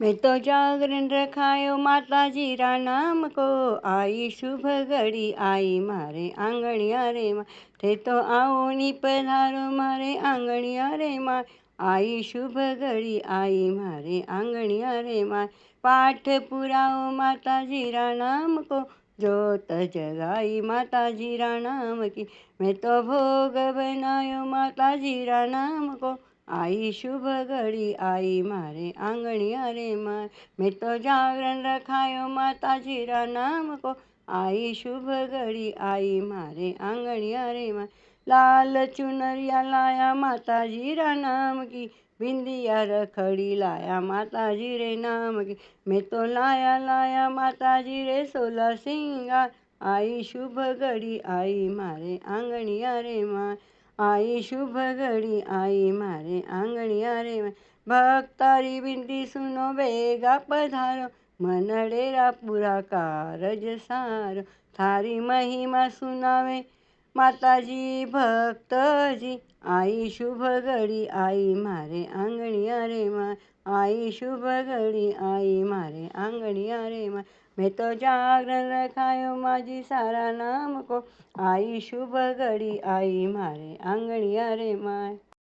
मैं तो जागरण रखायो माताजी रा नाम को, आई शुभ घड़ी आई मारे आंगणिया रे माय। ते तो आओ नी पधारो मारे आंगणिया रे माय, आई शुभ घड़ी आई मारे आंगणिया रे माय। पाठ पुराओ माताजी रा नाम को, जोत जगाई माताजी रा नाम की। मैं तो भोग बनायो माताजी रा नाम को, आई शुभ घड़ी आई मारे आंगणिया रे माय। मैं तो जागरण रखायो माताजी रा नाम को, आई शुभ घड़ी आई मारे आंगणिया रे माय। लाल चुनरिया लाया माताजी रा नाम की, बिंदिया रखड़ी लाया माताजी रे नाम की। मैं तो लाया लाया माताजी रे 16 सिंगार, आई शुभ घड़ी आई मारे आंगणिया रे माय, आई शुभ घड़ी आई मारे आंगणिया रे माय। भक्तारी विनती सुनो बेगा पधारो, मनडेरा पूरा कारज सारो। थारी महिमा सुनावे माताजी भक्तजी, आई शुभ घड़ी आई मारे आंगणिया रे माय, आई शुभ घड़ी आई मारे आंगणिया रे माय। मैं तो जागरण रखायो माजी सारा नाम को, आई शुभ घड़ी आई मारे आंगणिया रे माय।